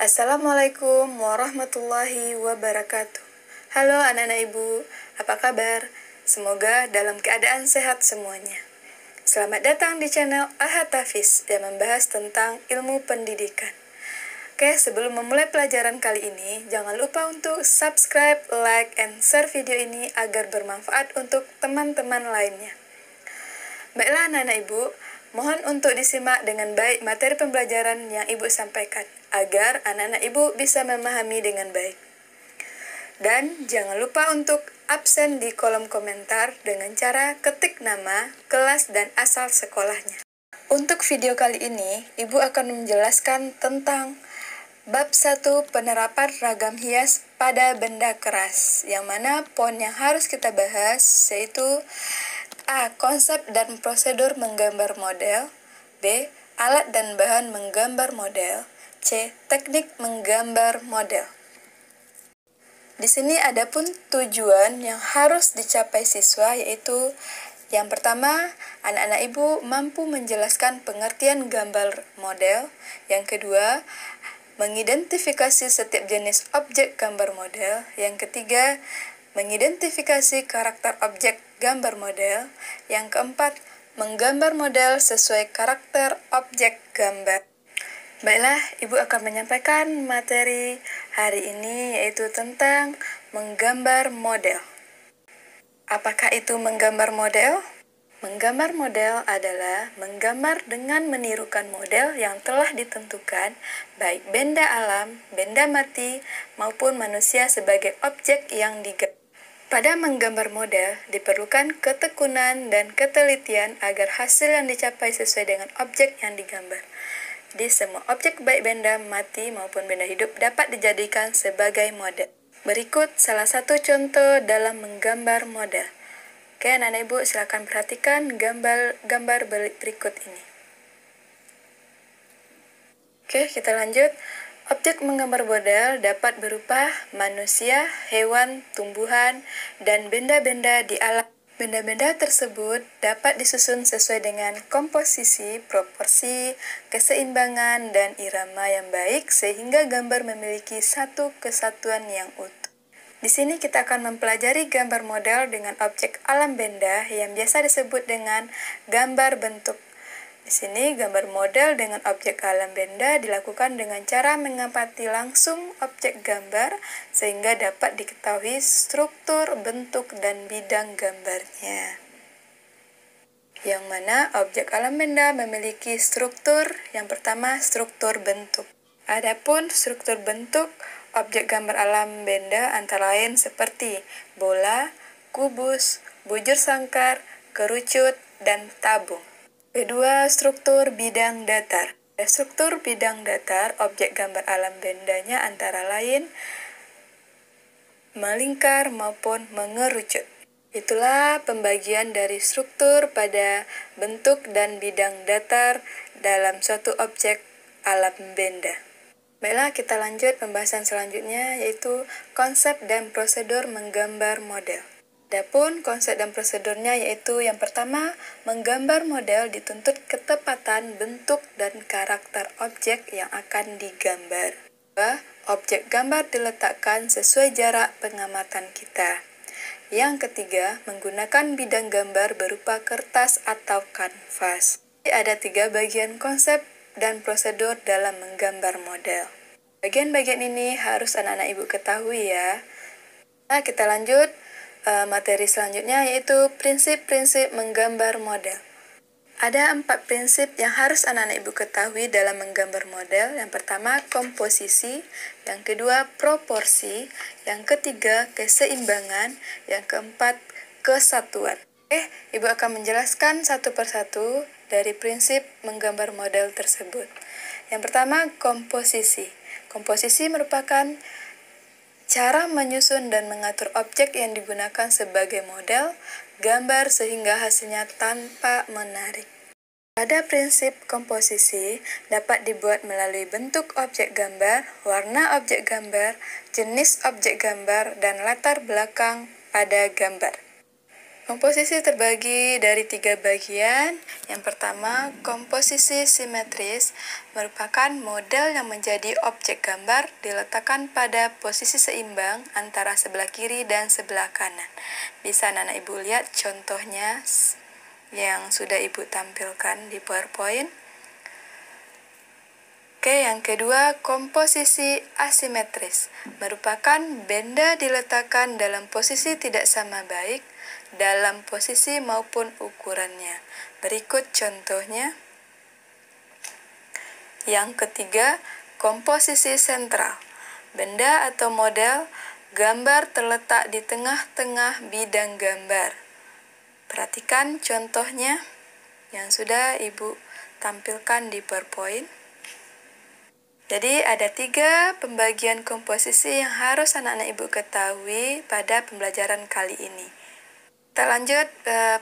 Assalamualaikum warahmatullahi wabarakatuh. Halo anak-anak ibu, apa kabar? Semoga dalam keadaan sehat semuanya. Selamat datang di channel Ahad Hafiz yang membahas tentang ilmu pendidikan. Oke, sebelum memulai pelajaran kali ini, jangan lupa untuk subscribe, like, and share video ini agar bermanfaat untuk teman-teman lainnya. Baiklah anak-anak ibu, mohon untuk disimak dengan baik materi pembelajaran yang ibu sampaikan, agar anak-anak ibu bisa memahami dengan baik. Dan jangan lupa untuk absen di kolom komentar dengan cara ketik nama, kelas, dan asal sekolahnya. Untuk video kali ini, ibu akan menjelaskan tentang Bab 1 penerapan ragam hias pada benda keras, yang mana poin yang harus kita bahas yaitu A. Konsep dan prosedur menggambar model. B. Alat dan bahan menggambar model. C. Teknik menggambar model. Di sini ada pun tujuan yang harus dicapai siswa, yaitu yang pertama, anak-anak ibu mampu menjelaskan pengertian gambar model. Yang kedua, mengidentifikasi setiap jenis objek gambar model. Yang ketiga, mengidentifikasi karakter objek gambar model. Yang keempat, menggambar model sesuai karakter objek gambar. Baiklah, ibu akan menyampaikan materi hari ini yaitu tentang menggambar model. Apakah itu menggambar model? Menggambar model adalah menggambar dengan menirukan model yang telah ditentukan, baik benda alam, benda mati, maupun manusia sebagai objek yang digambar. Pada menggambar model, diperlukan ketekunan dan ketelitian agar hasil yang dicapai sesuai dengan objek yang digambar. Di semua objek baik benda mati maupun benda hidup dapat dijadikan sebagai model. Berikut salah satu contoh dalam menggambar model. Oke, anak-anak ibu silakan perhatikan gambar berikut ini. Oke, kita lanjut. Objek menggambar model dapat berupa manusia, hewan, tumbuhan, dan benda-benda di alam. Benda-benda tersebut dapat disusun sesuai dengan komposisi, proporsi, keseimbangan, dan irama yang baik sehingga gambar memiliki satu kesatuan yang utuh. Di sini kita akan mempelajari gambar model dengan objek alam benda yang biasa disebut dengan gambar bentuk. Di sini gambar model dengan objek alam benda dilakukan dengan cara mengamati langsung objek gambar sehingga dapat diketahui struktur, bentuk, dan bidang gambarnya. Yang mana objek alam benda memiliki struktur, yang pertama struktur bentuk. Adapun struktur bentuk objek gambar alam benda antara lain seperti bola, kubus, bujur sangkar, kerucut, dan tabung. Kedua, struktur bidang datar. Struktur bidang datar objek gambar alam bendanya antara lain melingkar maupun mengerucut. Itulah pembagian dari struktur pada bentuk dan bidang datar dalam suatu objek alam benda. Baiklah, kita lanjut pembahasan selanjutnya yaitu konsep dan prosedur menggambar model. Adapun konsep dan prosedurnya yaitu yang pertama, menggambar model dituntut ketepatan bentuk dan karakter objek yang akan digambar. Kedua, objek gambar diletakkan sesuai jarak pengamatan kita. Yang ketiga, menggunakan bidang gambar berupa kertas atau kanvas. Ada 3 bagian konsep dan prosedur dalam menggambar model. Bagian-bagian ini harus anak-anak ibu ketahui ya. Nah, kita lanjut materi selanjutnya yaitu prinsip-prinsip menggambar model. Ada 4 prinsip yang harus anak-anak ibu ketahui dalam menggambar model. Yang pertama, komposisi. Yang kedua, proporsi. Yang ketiga, keseimbangan. Yang keempat, kesatuan. Ibu akan menjelaskan satu persatu dari prinsip menggambar model tersebut. Yang pertama, komposisi. Komposisi merupakan cara menyusun dan mengatur objek yang digunakan sebagai model gambar sehingga hasilnya tanpa menarik. Pada prinsip komposisi dapat dibuat melalui bentuk objek gambar, warna objek gambar, jenis objek gambar, dan latar belakang pada gambar. Komposisi terbagi dari 3 bagian. Yang pertama, komposisi simetris merupakan model yang menjadi objek gambar diletakkan pada posisi seimbang antara sebelah kiri dan sebelah kanan. Bisa anak-anak ibu lihat contohnya yang sudah ibu tampilkan di PowerPoint. Oke, yang kedua, komposisi asimetris merupakan benda diletakkan dalam posisi tidak sama baik dalam posisi maupun ukurannya. Berikut contohnya. Yang ketiga, komposisi sentral. Benda atau model gambar terletak di tengah-tengah bidang gambar. Perhatikan contohnya yang sudah ibu tampilkan di PowerPoint. Jadi ada 3 pembagian komposisi yang harus anak-anak ibu ketahui pada pembelajaran kali ini. Kita lanjut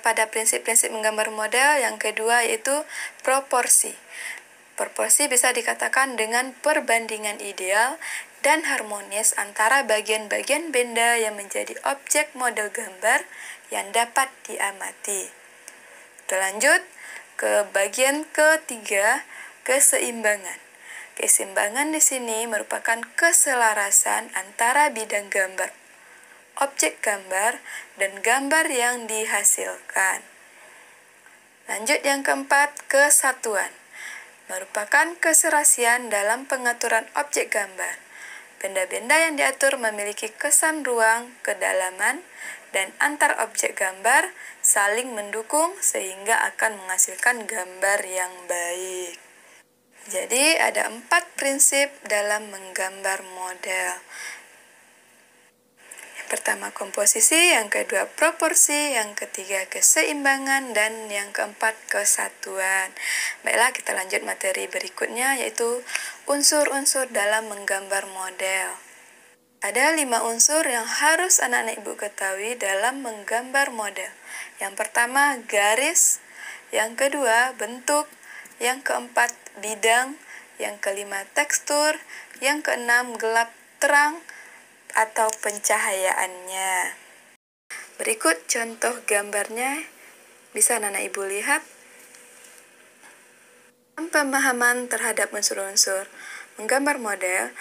pada prinsip-prinsip menggambar model. Yang kedua yaitu proporsi. Proporsi bisa dikatakan dengan perbandingan ideal dan harmonis antara bagian-bagian benda yang menjadi objek model gambar yang dapat diamati. Kita lanjut ke bagian ketiga, keseimbangan. Keseimbangan di sini merupakan keselarasan antara bidang gambar, objek gambar, dan gambar yang dihasilkan. Lanjut yang keempat, kesatuan. Merupakan keserasian dalam pengaturan objek gambar. Benda-benda yang diatur memiliki kesan ruang, kedalaman, dan antar objek gambar saling mendukung sehingga akan menghasilkan gambar yang baik. Jadi ada 4 prinsip dalam menggambar model. Yang pertama komposisi, yang kedua proporsi, yang ketiga keseimbangan, dan yang keempat kesatuan. Baiklah, kita lanjut materi berikutnya yaitu unsur-unsur dalam menggambar model. Ada 5 unsur yang harus anak-anak ibu ketahui dalam menggambar model. Yang pertama garis, yang kedua bentuk, yang keempat bidang, yang kelima tekstur, yang keenam gelap terang atau pencahayaannya. Berikut contoh gambarnya, bisa anak-anak ibu lihat. Pemahaman terhadap unsur-unsur menggambar model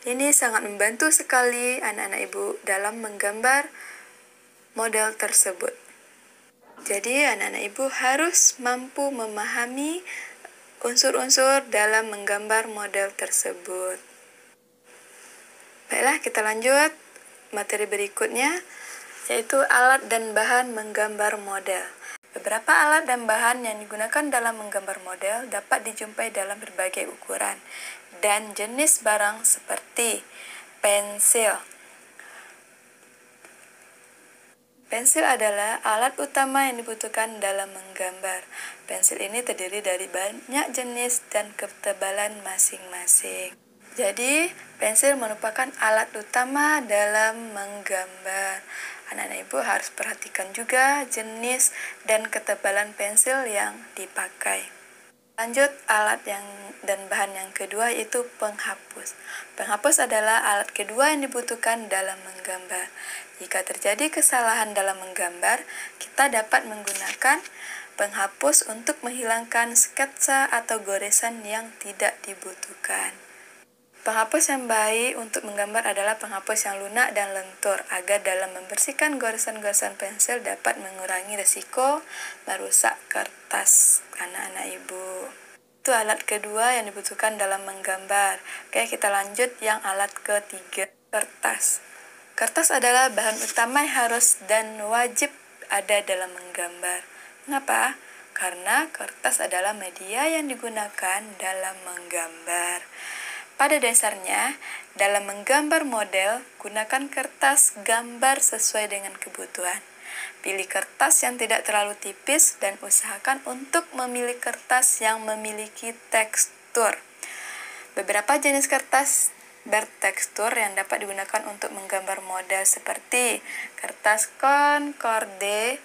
ini sangat membantu sekali anak-anak ibu dalam menggambar model tersebut. Jadi anak-anak ibu harus mampu memahami unsur-unsur dalam menggambar model tersebut. Baiklah, kita lanjut materi berikutnya, yaitu alat dan bahan menggambar model. Beberapa alat dan bahan yang digunakan dalam menggambar model dapat dijumpai dalam berbagai ukuran dan jenis barang seperti pensil. Pensil adalah alat utama yang dibutuhkan dalam menggambar. Pensil ini terdiri dari banyak jenis dan ketebalan masing-masing. Jadi, pensil merupakan alat utama dalam menggambar. Anak-anak ibu harus perhatikan juga jenis dan ketebalan pensil yang dipakai. Lanjut, alat dan bahan yang kedua yaitu penghapus. Penghapus adalah alat kedua yang dibutuhkan dalam menggambar. Jika terjadi kesalahan dalam menggambar, kita dapat menggunakan penghapus untuk menghilangkan sketsa atau goresan yang tidak dibutuhkan. Penghapus yang baik untuk menggambar adalah penghapus yang lunak dan lentur agar dalam membersihkan goresan-goresan pensil dapat mengurangi risiko merusak kertas anak-anak ibu. Itu alat kedua yang dibutuhkan dalam menggambar. Oke, kita lanjut yang alat ketiga, kertas. Kertas adalah bahan utama yang harus dan wajib ada dalam menggambar. Mengapa? Karena kertas adalah media yang digunakan dalam menggambar. Pada dasarnya, dalam menggambar model, gunakan kertas gambar sesuai dengan kebutuhan. Pilih kertas yang tidak terlalu tipis dan usahakan untuk memilih kertas yang memiliki tekstur. Beberapa jenis kertas bertekstur yang dapat digunakan untuk menggambar model seperti kertas concorde,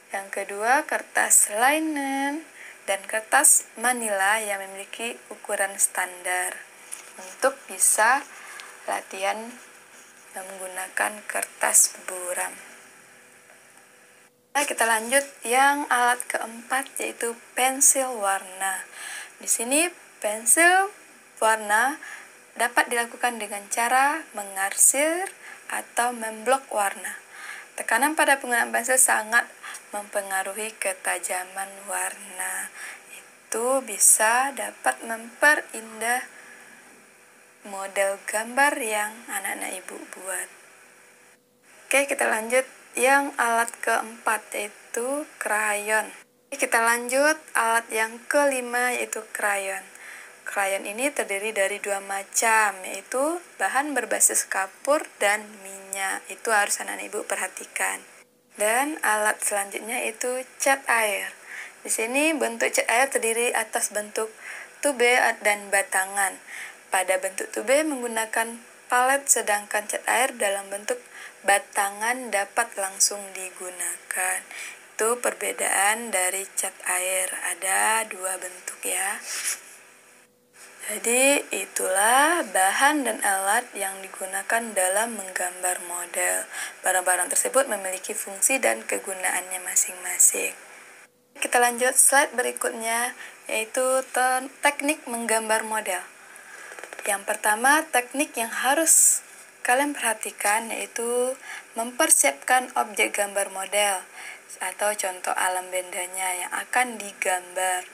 yang kedua kertas linen, dan kertas manila yang memiliki ukuran standar. Untuk bisa latihan menggunakan kertas buram. Kita lanjut yang alat keempat, yaitu pensil warna. Di sini pensil warna dapat dilakukan dengan cara mengarsir atau memblok warna. Tekanan pada penggunaan pensil sangat mempengaruhi ketajaman warna. Itu bisa dapat memperindah model gambar yang anak-anak ibu buat. Oke, kita lanjut yang alat keempat, yaitu krayon. Kita lanjut alat yang kelima, yaitu krayon. Krayon ini terdiri dari dua macam, yaitu bahan berbasis kapur dan minyak. Itu harus anak-anak ibu perhatikan. Dan alat selanjutnya itu cat air. Di sini bentuk cat air terdiri atas bentuk tube dan batangan. Pada bentuk tube menggunakan palet, sedangkan cat air dalam bentuk batangan dapat langsung digunakan. Itu perbedaan dari cat air, ada dua bentuk ya. Jadi itulah bahan dan alat yang digunakan dalam menggambar model. Barang-barang tersebut memiliki fungsi dan kegunaannya masing-masing. Kita lanjut slide berikutnya, yaitu teknik menggambar model. Yang pertama, teknik yang harus kalian perhatikan yaitu mempersiapkan objek gambar model atau contoh alam bendanya yang akan digambar.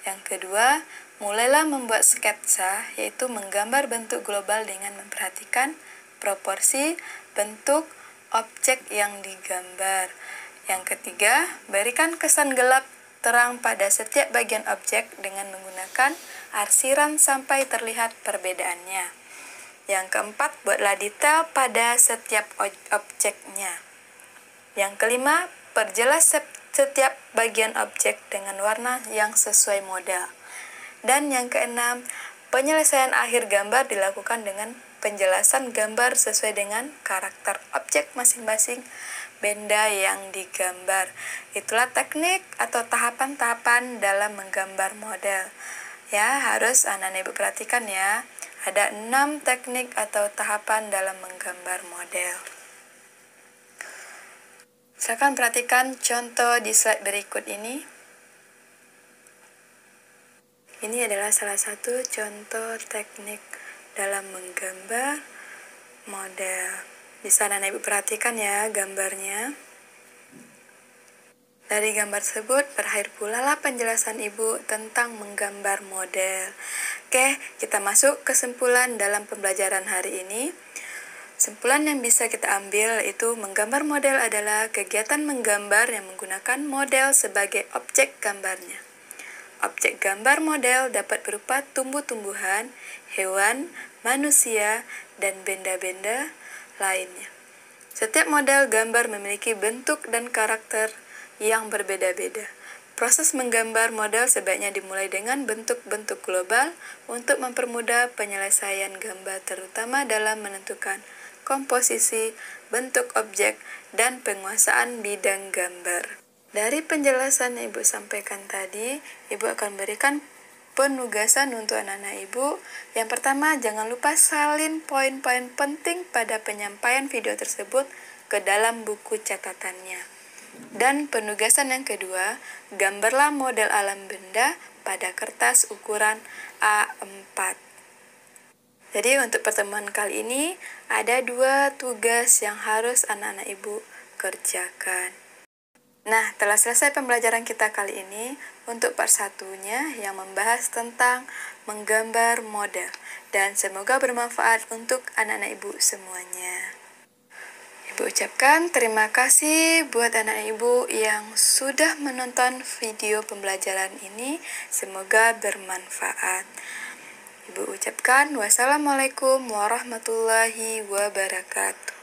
Yang kedua, mulailah membuat sketsa, yaitu menggambar bentuk global dengan memperhatikan proporsi bentuk objek yang digambar. Yang ketiga, berikan kesan gelap terang pada setiap bagian objek dengan menggunakan arsiran sampai terlihat perbedaannya. Yang keempat, buatlah detail pada setiap objeknya. Yang kelima, perjelas setiap bagian objek dengan warna yang sesuai model. Dan yang keenam, penyelesaian akhir gambar dilakukan dengan penjelasan gambar sesuai dengan karakter objek masing-masing benda yang digambar. Itulah teknik atau tahapan-tahapan dalam menggambar model. Ya, harus anak-anak ibu perhatikan ya. Ada 6 teknik atau tahapan dalam menggambar model. Silakan perhatikan contoh di slide berikut ini. Ini adalah salah satu contoh teknik dalam menggambar model. Bisa anak-anak ibu perhatikan ya gambarnya. Dari gambar tersebut berakhir pula lah penjelasan ibu tentang menggambar model. Oke, kita masuk kesimpulan dalam pembelajaran hari ini. Kesimpulan yang bisa kita ambil itu menggambar model adalah kegiatan menggambar yang menggunakan model sebagai objek gambarnya. Objek gambar model dapat berupa tumbuh-tumbuhan, hewan, manusia, dan benda-benda lainnya. Setiap model gambar memiliki bentuk dan karakter yang berbeda-beda. Proses menggambar model sebaiknya dimulai dengan bentuk-bentuk global untuk mempermudah penyelesaian gambar, terutama dalam menentukan komposisi, bentuk objek, dan penguasaan bidang gambar. Dari penjelasan yang Ibu sampaikan tadi, Ibu akan berikan penugasan untuk anak-anak Ibu. Yang pertama, jangan lupa salin poin-poin penting pada penyampaian video tersebut ke dalam buku catatannya. Dan penugasan yang kedua, gambarlah model alam benda pada kertas ukuran A4. Jadi untuk pertemuan kali ini ada 2 tugas yang harus anak-anak ibu kerjakan. Nah, telah selesai pembelajaran kita kali ini. Untuk part 1-nya yang membahas tentang menggambar model. Dan semoga bermanfaat untuk anak-anak ibu semuanya. Ibu ucapkan terima kasih buat anak ibu yang sudah menonton video pembelajaran ini. Semoga bermanfaat. Ibu ucapkan wassalamualaikum warahmatullahi wabarakatuh.